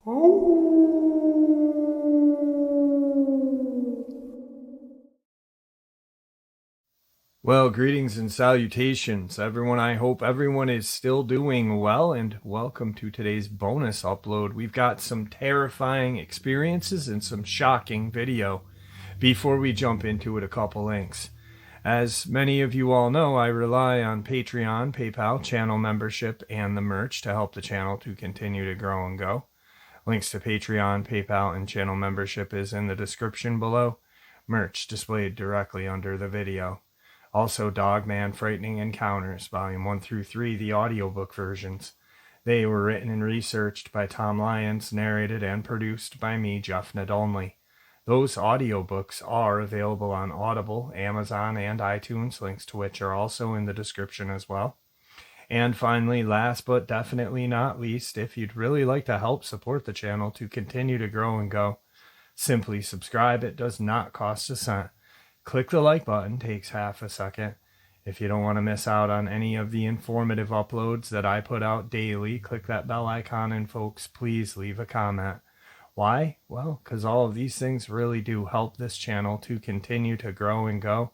Well, greetings and salutations, everyone. I hope everyone is still doing well, and welcome to today's bonus upload. We've got some terrifying experiences and some shocking video. Before we jump into it, a couple links. As many of you all know, I rely on Patreon, PayPal, channel membership, and the merch to help the channel to continue to grow and go. Links to Patreon, PayPal, and channel membership is in the description below. Merch displayed directly under the video. Also, Dogman Frightening Encounters, Volume 1 through 3, the audiobook versions. They were written and researched by Tom Lyons, narrated and produced by me, Jeff Nadolny. Those audiobooks are available on Audible, Amazon, and iTunes, links to which are also in the description as well. And finally, last but definitely not least, if you'd really like to help support the channel to continue to grow and go, simply subscribe. It does not cost a cent. Click the like button, takes half a second. If you don't want to miss out on any of the informative uploads that I put out daily, click that bell icon, and folks, please leave a comment. Why? Well, because all of these things really do help this channel to continue to grow and go.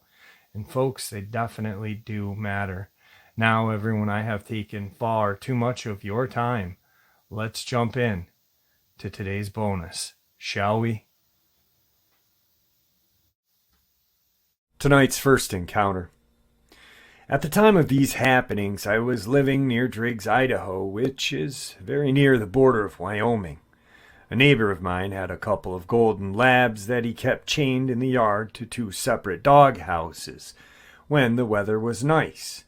And folks, they definitely do matter. Now, everyone, I have taken far too much of your time. Let's jump in to today's bonus, shall we? Tonight's first encounter. At the time of these happenings, I was living near Driggs, Idaho, which is very near the border of Wyoming. A neighbor of mine had a couple of golden labs that he kept chained in the yard to two separate dog houses when the weather was nice.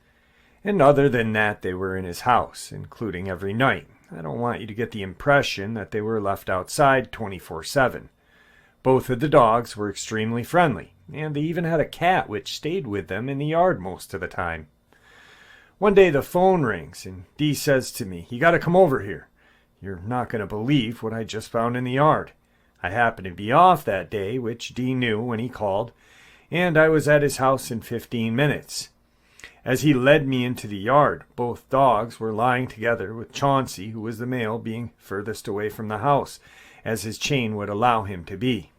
And other than that, they were in his house, including every night. I don't want you to get the impression that they were left outside 24/7. Both of the dogs were extremely friendly, and they even had a cat which stayed with them in the yard most of the time. One day the phone rings, and Dee says to me, "You gotta come over here. You're not gonna believe what I just found in the yard." I happened to be off that day, which Dee knew when he called, and I was at his house in 15 minutes. As he led me into the yard, both dogs were lying together, with Chauncey, who was the male, being furthest away from the house, as his chain would allow him to be.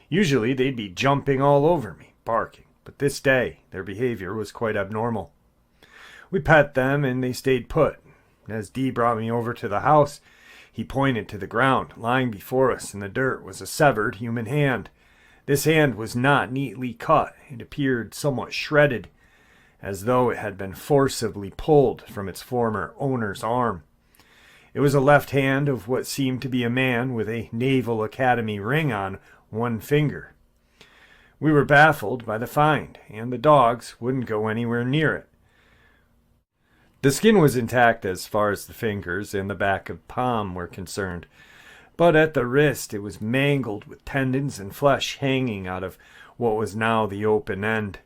Usually they'd be jumping all over me, barking, but this day their behavior was quite abnormal. We pet them and they stayed put. As Dee brought me over to the house, he pointed to the ground. Lying before us in the dirt was a severed human hand. This hand was not neatly cut. It appeared somewhat shredded, as though it had been forcibly pulled from its former owner's arm. It was a left hand of what seemed to be a man with a Naval Academy ring on one finger. We were baffled by the find, and the dogs wouldn't go anywhere near it. The skin was intact as far as the fingers and the back of palm were concerned, but at the wrist it was mangled with tendons and flesh hanging out of what was now the open end.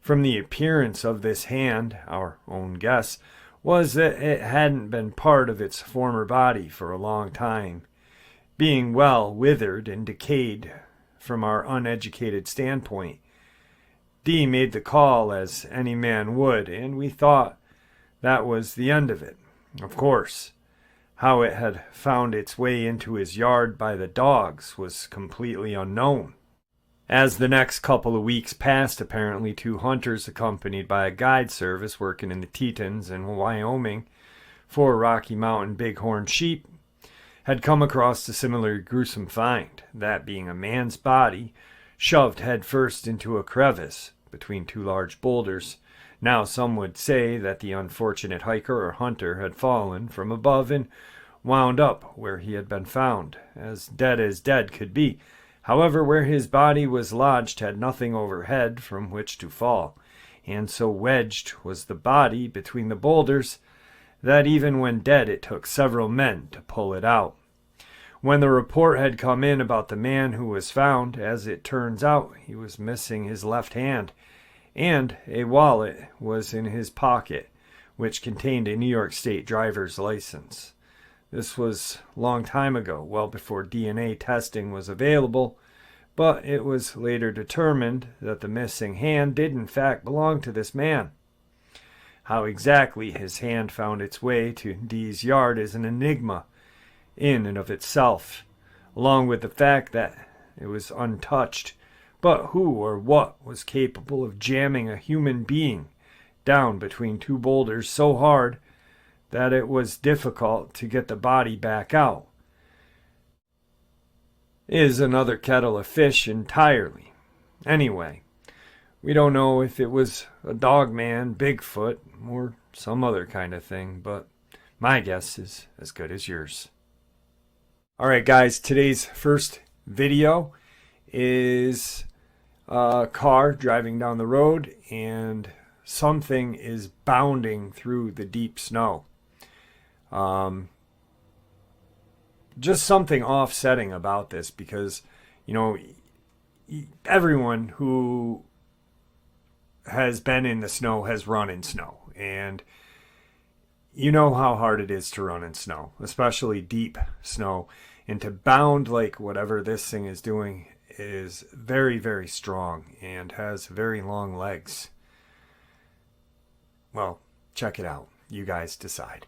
From the appearance of this hand, our own guess was that it hadn't been part of its former body for a long time, being well withered and decayed from our uneducated standpoint. Dee made the call as any man would, and we thought that was the end of it. Of course, how it had found its way into his yard by the dogs was completely unknown. As the next couple of weeks passed, apparently two hunters accompanied by a guide service working in the Tetons in Wyoming for Rocky Mountain bighorn sheep had come across a similar gruesome find, that being a man's body shoved headfirst into a crevice between two large boulders. Now some would say that the unfortunate hiker or hunter had fallen from above and wound up where he had been found, as dead could be. However, where his body was lodged had nothing overhead from which to fall, and so wedged was the body between the boulders that even when dead it took several men to pull it out. When the report had come in about the man who was found, as it turns out, he was missing his left hand, and a wallet was in his pocket, which contained a New York State driver's license. This was a long time ago, well before DNA testing was available, but it was later determined that the missing hand did in fact belong to this man. How exactly his hand found its way to Dee's yard is an enigma, in and of itself, along with the fact that it was untouched. But who or what was capable of jamming a human being down between two boulders so hard that it was difficult to get the body back out is another kettle of fish entirely. Anyway, we don't know if it was a Dogman, Bigfoot, or some other kind of thing, but my guess is as good as yours. Alright guys, today's first video is a car driving down the road and something is bounding through the deep snow. Just something offsetting about this because, everyone who has been in the snow has run in snow. And you know how hard it is to run in snow, especially deep snow. And to bound like whatever this thing is doing is very, very strong and has very long legs. Well, check it out. You guys decide.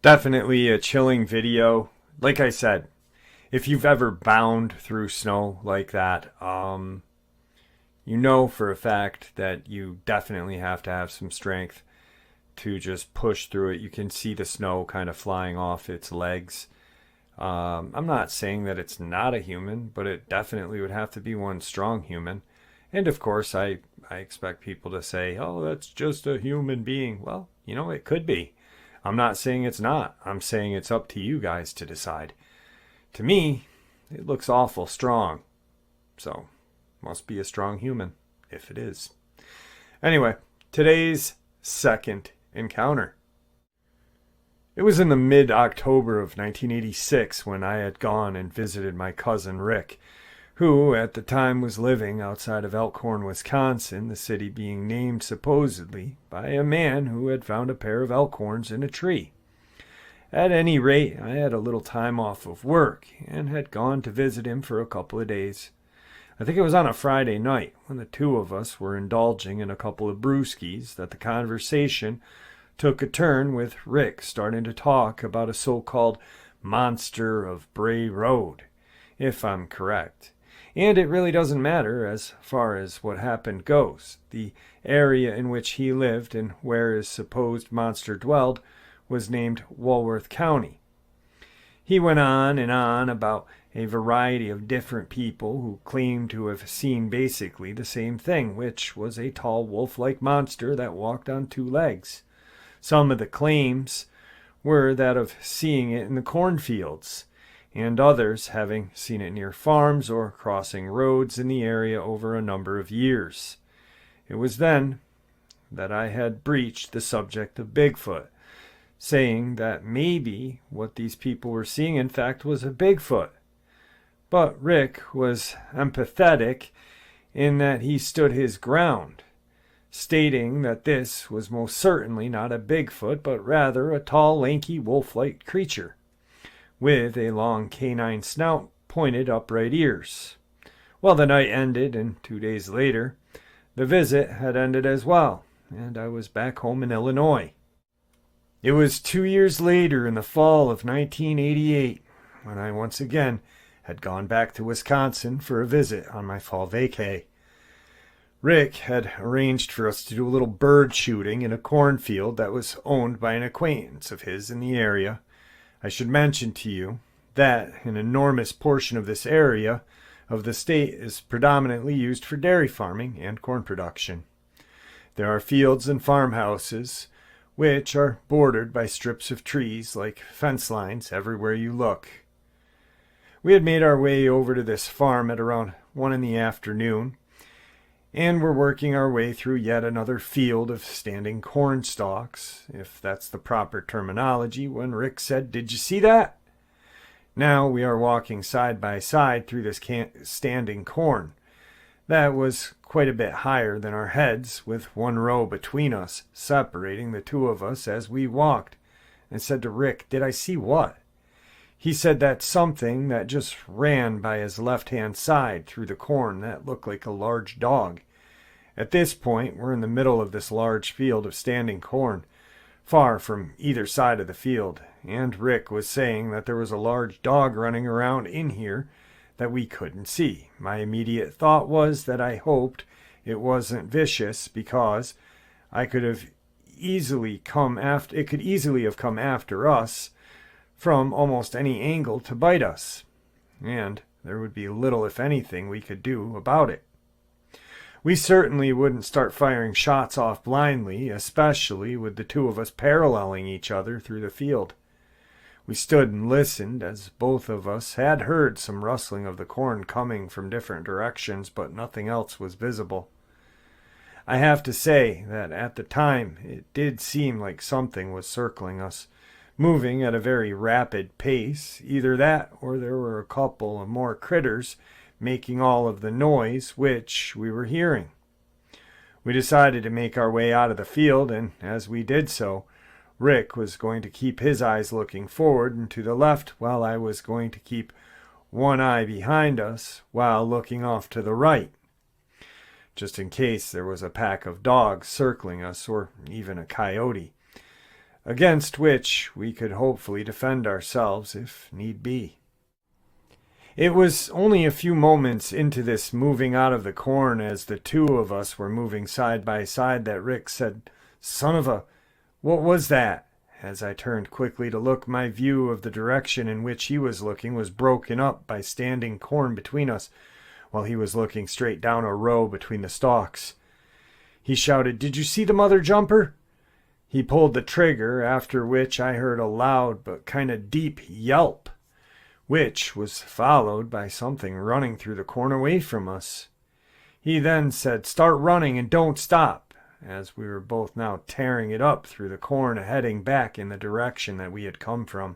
Definitely a chilling video. Like I said, if you've ever bound through snow like that, you know for a fact that you definitely have to have some strength to just push through it. You can see the snow kind of flying off its legs. I'm not saying that it's not a human, but it definitely would have to be one strong human. And of course, I expect people to say, oh, that's just a human being. Well, it could be. I'm not saying it's not. I'm saying it's up to you guys to decide. To me, it looks awful strong. So, must be a strong human, if it is. Anyway, today's second encounter. It was in the mid-October of 1986 when I had gone and visited my cousin Rick, who at the time was living outside of Elkhorn, Wisconsin, the city being named supposedly by a man who had found a pair of elkhorns in a tree. At any rate, I had a little time off of work and had gone to visit him for a couple of days. I think it was on a Friday night when the two of us were indulging in a couple of brewskis that the conversation took a turn with Rick starting to talk about a so-called monster of Bray Road, if I'm correct. And it really doesn't matter as far as what happened goes. The area in which he lived and where his supposed monster dwelled was named Walworth County. He went on and on about a variety of different people who claimed to have seen basically the same thing, which was a tall wolf-like monster that walked on two legs. Some of the claims were that of seeing it in the cornfields, and others having seen it near farms or crossing roads in the area over a number of years. It was then that I had breached the subject of Bigfoot, saying that maybe what these people were seeing in fact was a Bigfoot. But Rick was empathetic in that he stood his ground, stating that this was most certainly not a Bigfoot, but rather a tall, lanky, wolf-like creature, with a long canine snout, pointed upright ears. Well, the night ended, and 2 days later, the visit had ended as well, and I was back home in Illinois. It was 2 years later, in the fall of 1988, when I once again had gone back to Wisconsin for a visit on my fall vacay. Rick had arranged for us to do a little bird shooting in a cornfield that was owned by an acquaintance of his in the area. I should mention to you that an enormous portion of this area of the state is predominantly used for dairy farming and corn production. There are fields and farmhouses, which are bordered by strips of trees like fence lines everywhere you look. We had made our way over to this farm at around 1 in the afternoon, and were working our way through yet another field of standing corn stalks, if that's the proper terminology, when Rick said, "Did you see that?" Now we are walking side by side through this standing corn. That was quite a bit higher than our heads, with one row between us, separating the two of us as we walked, and said to Rick, "Did I see what?" He said that something that just ran by his left-hand side through the corn that looked like a large dog. At this point, we're in the middle of this large field of standing corn, far from either side of the field, and Rick was saying that there was a large dog running around in here that we couldn't see. My immediate thought was that I hoped it wasn't vicious, because it could easily have come after us from almost any angle to bite us, and there would be little, if anything, we could do about it. We certainly wouldn't start firing shots off blindly, especially with the two of us paralleling each other through the field. We stood and listened, as both of us had heard some rustling of the corn coming from different directions, but nothing else was visible. I have to say that at the time it did seem like something was circling us, moving at a very rapid pace. Either that, or there were a couple of more critters making all of the noise which we were hearing. We decided to make our way out of the field, and as we did so, Rick was going to keep his eyes looking forward and to the left, while I was going to keep one eye behind us while looking off to the right, just in case there was a pack of dogs circling us, or even a coyote, against which we could hopefully defend ourselves if need be. It was only a few moments into this moving out of the corn, as the two of us were moving side by side, that Rick said, "Son of a... what was that?" As I turned quickly to look, my view of the direction in which he was looking was broken up by standing corn between us, while he was looking straight down a row between the stalks. He shouted, "Did you see the mother jumper?" He pulled the trigger, after which I heard a loud but kind of deep yelp, which was followed by something running through the corn away from us. He then said, "Start running and don't stop," as we were both now tearing it up through the corn, heading back in the direction that we had come from.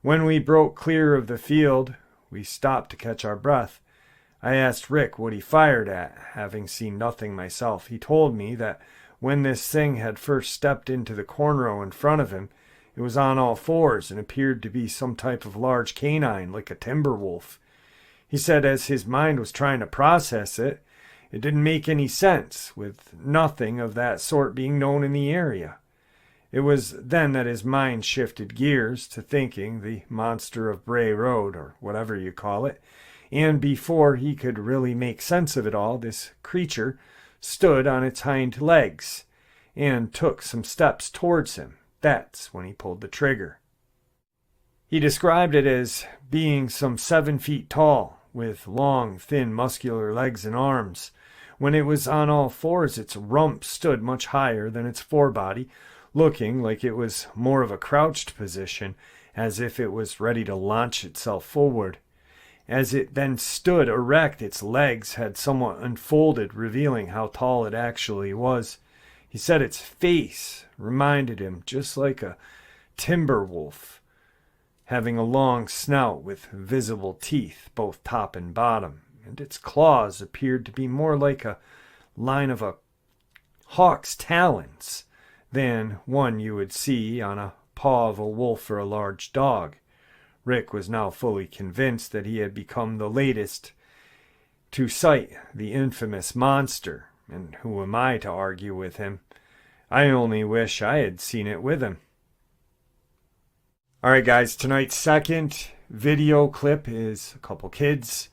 When we broke clear of the field, we stopped to catch our breath. I asked Rick what he fired at, having seen nothing myself. He told me that when this thing had first stepped into the corn row in front of him, it was on all fours and appeared to be some type of large canine, like a timber wolf. He said as his mind was trying to process it, it didn't make any sense, with nothing of that sort being known in the area. It was then that his mind shifted gears to thinking the monster of Bray Road, or whatever you call it, and before he could really make sense of it all, this creature stood on its hind legs and took some steps towards him. That's when he pulled the trigger. He described it as being some 7 feet tall, with long, thin, muscular legs and arms. When it was on all fours, its rump stood much higher than its forebody, looking like it was more of a crouched position, as if it was ready to launch itself forward. As it then stood erect, its legs had somewhat unfolded, revealing how tall it actually was. He said its face reminded him just like a timber wolf, having a long snout with visible teeth, both top and bottom, and its claws appeared to be more like a line of a hawk's talons than one you would see on a paw of a wolf or a large dog. Rick was now fully convinced that he had become the latest to sight the infamous monster, and who am I to argue with him? I only wish I had seen it with him. Alright guys, tonight's second video clip is a couple kids.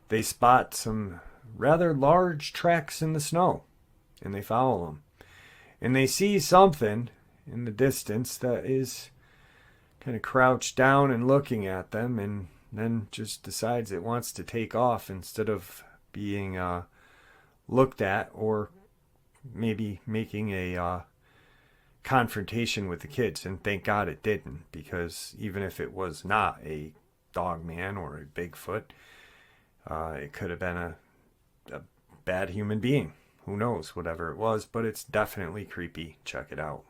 They spot some rather large tracks in the snow, and they follow them. And they see something in the distance that is kind of crouched down and looking at them, and then just decides it wants to take off instead of being looked at, or maybe making a confrontation with the kids. And thank God it didn't, because even if it was not a Dogman or a Bigfoot, it could have been a bad human being. Who knows, whatever it was, but it's definitely creepy. Check it out.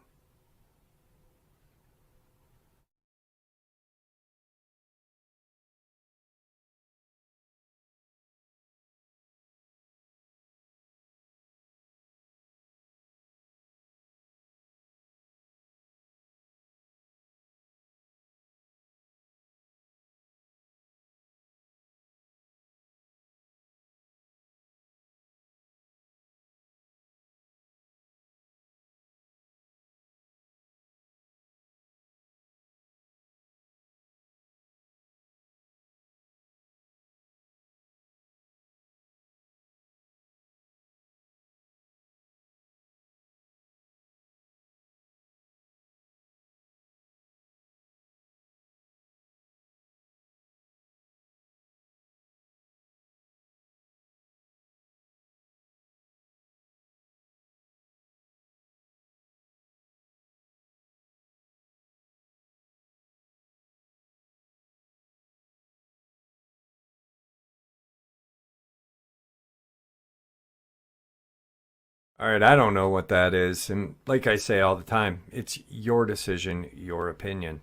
All right, I don't know what that is. And like I say all the time, it's your decision, your opinion.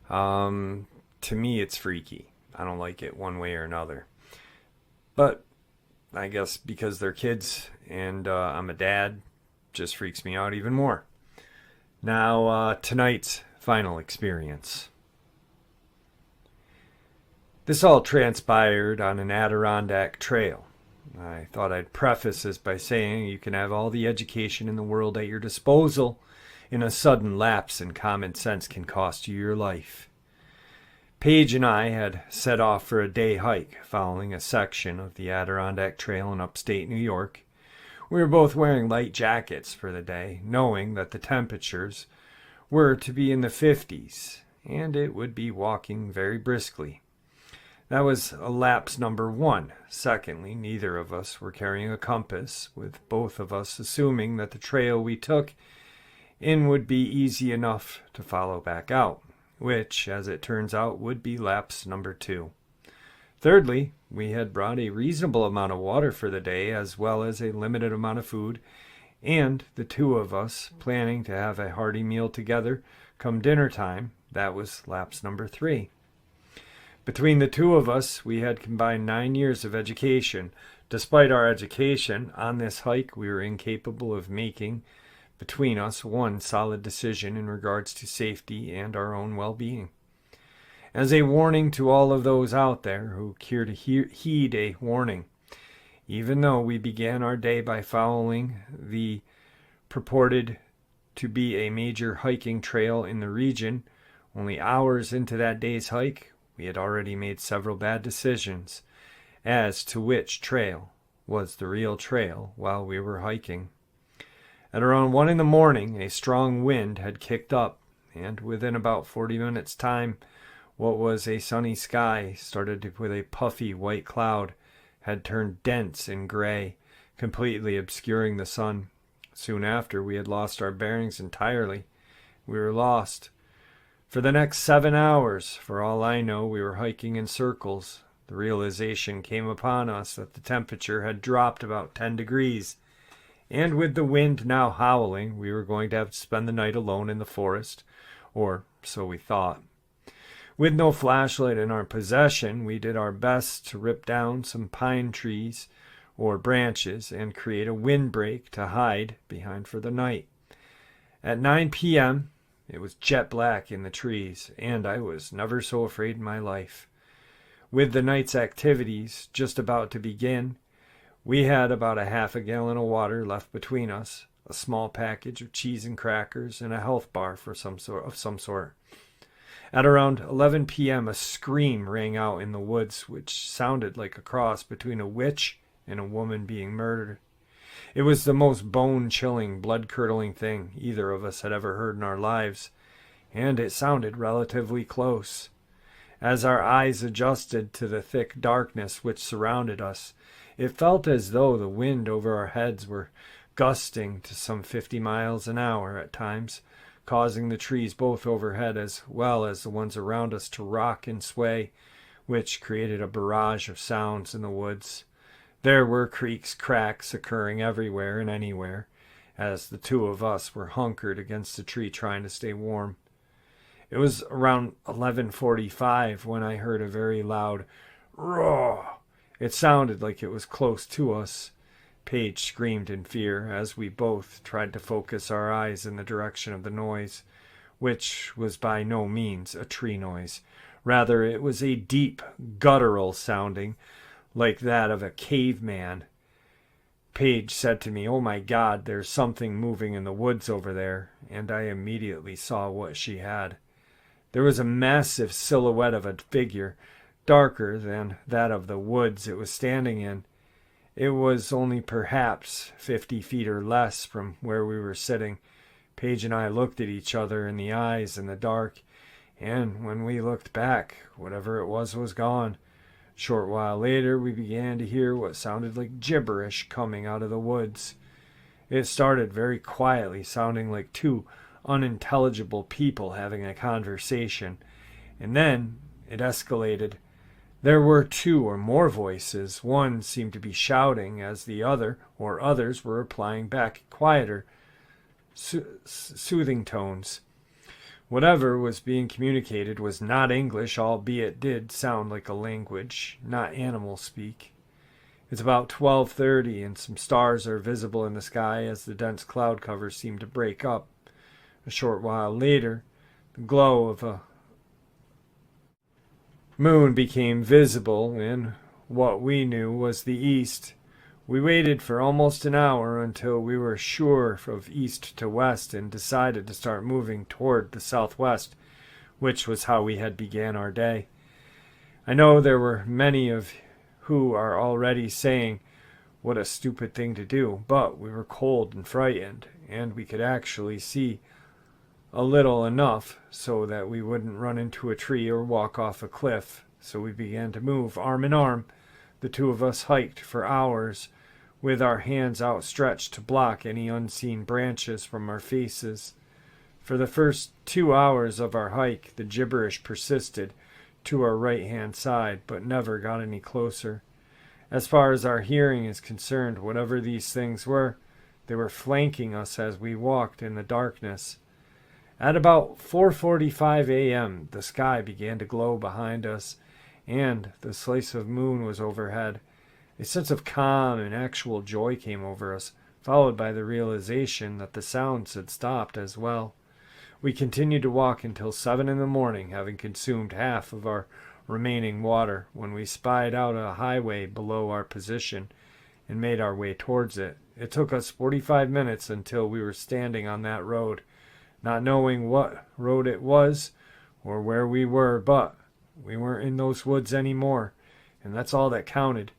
To me, it's freaky. I don't like it one way or another. But I guess because they're kids and I'm a dad, just freaks me out even more. Now, tonight's final experience. This all transpired on an Adirondack trail. I thought I'd preface this by saying you can have all the education in the world at your disposal, and a sudden lapse in common sense can cost you your life. Paige and I had set off for a day hike following a section of the Adirondack Trail in upstate New York. We were both wearing light jackets for the day, knowing that the temperatures were to be in the 50s, and it would be walking very briskly. That was lapse number one. Secondly, neither of us were carrying a compass, with both of us assuming that the trail we took in would be easy enough to follow back out, which, as it turns out, would be lapse number two. Thirdly, we had brought a reasonable amount of water for the day, as well as a limited amount of food, and the two of us planning to have a hearty meal together come dinner time. That was lapse number three. Between the two of us, we had combined 9 years of education. Despite our education, on this hike we were incapable of making, between us, one solid decision in regards to safety and our own well-being. As a warning to all of those out there who care to heed a warning, even though we began our day by following the purported to be a major hiking trail in the region, only hours into that day's hike, we had already made several bad decisions as to which trail was the real trail while we were hiking. At around 1 in the morning, a strong wind had kicked up, and within about 40 minutes' time, what was a sunny sky started with a puffy white cloud had turned dense and gray, completely obscuring the sun. Soon after, we had lost our bearings entirely. We were lost. For the next 7 hours, for all I know, we were hiking in circles. The realization came upon us that the temperature had dropped about 10 degrees, and with the wind now howling, we were going to have to spend the night alone in the forest, or so we thought. With no flashlight in our possession, we did our best to rip down some pine trees or branches and create a windbreak to hide behind for the night. At 9 p.m., it was jet black in the trees, and I was never so afraid in my life. With the night's activities just about to begin, we had about a half a gallon of water left between us, a small package of cheese and crackers, and a health bar of some sort. At around 11 p.m., a scream rang out in the woods, which sounded like a cross between a witch and a woman being murdered. It was the most bone-chilling, blood-curdling thing either of us had ever heard in our lives, and it sounded relatively close. As our eyes adjusted to the thick darkness which surrounded us, it felt as though the wind over our heads were gusting to some 50 miles an hour at times, causing the trees both overhead as well as the ones around us to rock and sway, which created a barrage of sounds in the woods. There were creaks, cracks occurring everywhere and anywhere, as the two of us were hunkered against the tree trying to stay warm. It was around 11:45 when I heard a very loud roar. It sounded like it was close to us. Paige screamed in fear as we both tried to focus our eyes in the direction of the noise, which was by no means a tree noise. Rather, it was a deep, guttural sounding, like that of a caveman. Paige said to me, "Oh my God, there's something moving in the woods over there," and I immediately saw what she had. There was a massive silhouette of a figure, darker than that of the woods it was standing in. It was only perhaps 50 feet or less from where we were sitting. Paige and I looked at each other in the eyes in the dark, and when we looked back, whatever it was gone. A short while later, we began to hear what sounded like gibberish coming out of the woods. It started very quietly, sounding like two unintelligible people having a conversation, and then it escalated. There were two or more voices. One seemed to be shouting as the other or others were replying back in quieter, soothing tones. Whatever was being communicated was not English, albeit did sound like a language, not animal speak. It's about 12:30, and some stars are visible in the sky as the dense cloud cover seemed to break up. A short while later, the glow of a moon became visible in what we knew was the east. We waited for almost an hour until we were sure of east to west and decided to start moving toward the southwest, which was how we had began our day. I know there were many of who are already saying, "What a stupid thing to do," but we were cold and frightened, and we could actually see a little enough so that we wouldn't run into a tree or walk off a cliff. So we began to move arm in arm. The two of us hiked for hours with our hands outstretched to block any unseen branches from our faces. For the first 2 hours of our hike, the gibberish persisted to our right-hand side, but never got any closer. As far as our hearing is concerned, whatever these things were, they were flanking us as we walked in the darkness. At about 4:45 a.m., the sky began to glow behind us, and the slice of moon was overhead. A sense of calm and actual joy came over us, followed by the realization that the sounds had stopped as well. We continued to walk until 7 in the morning, having consumed half of our remaining water, when we spied out a highway below our position and made our way towards it. It took us 45 minutes until we were standing on that road, not knowing what road it was or where we were, but we weren't in those woods anymore, and that's all that counted.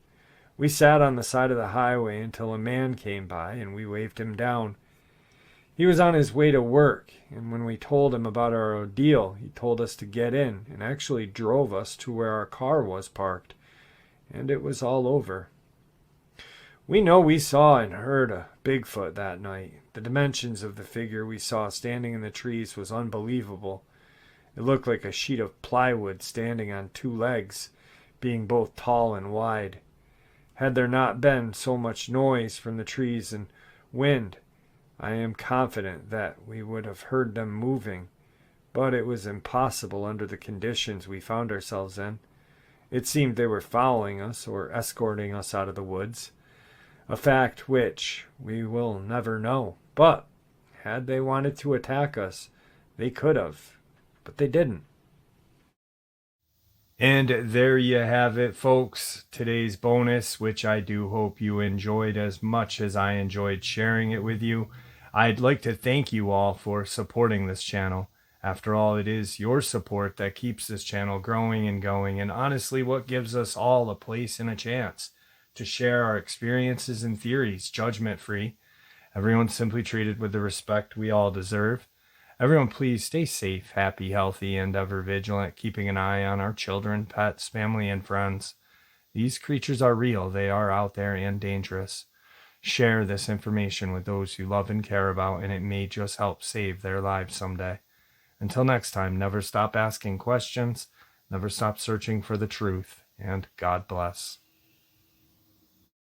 We sat on the side of the highway until a man came by, and we waved him down. He was on his way to work, and when we told him about our ordeal, he told us to get in and actually drove us to where our car was parked, and it was all over. We know we saw and heard a Bigfoot that night. The dimensions of the figure we saw standing in the trees was unbelievable. It looked like a sheet of plywood standing on 2 legs, being both tall and wide. Had there not been so much noise from the trees and wind, I am confident that we would have heard them moving, but it was impossible under the conditions we found ourselves in. It seemed they were following us or escorting us out of the woods, a fact which we will never know. But had they wanted to attack us, they could have, but they didn't. And there you have it, folks. Today's bonus, which I do hope you enjoyed as much as I enjoyed sharing it with you. I'd like to thank you all for supporting this channel. After all, it is your support that keeps this channel growing and going, and honestly what gives us all a place and a chance to share our experiences and theories, judgment-free. Everyone's simply treated with the respect we all deserve. Everyone, please stay safe, happy, healthy, and ever vigilant, keeping an eye on our children, pets, family, and friends. These creatures are real. They are out there and dangerous. Share this information with those you love and care about, and it may just help save their lives someday. Until next time, never stop asking questions, never stop searching for the truth, and God bless.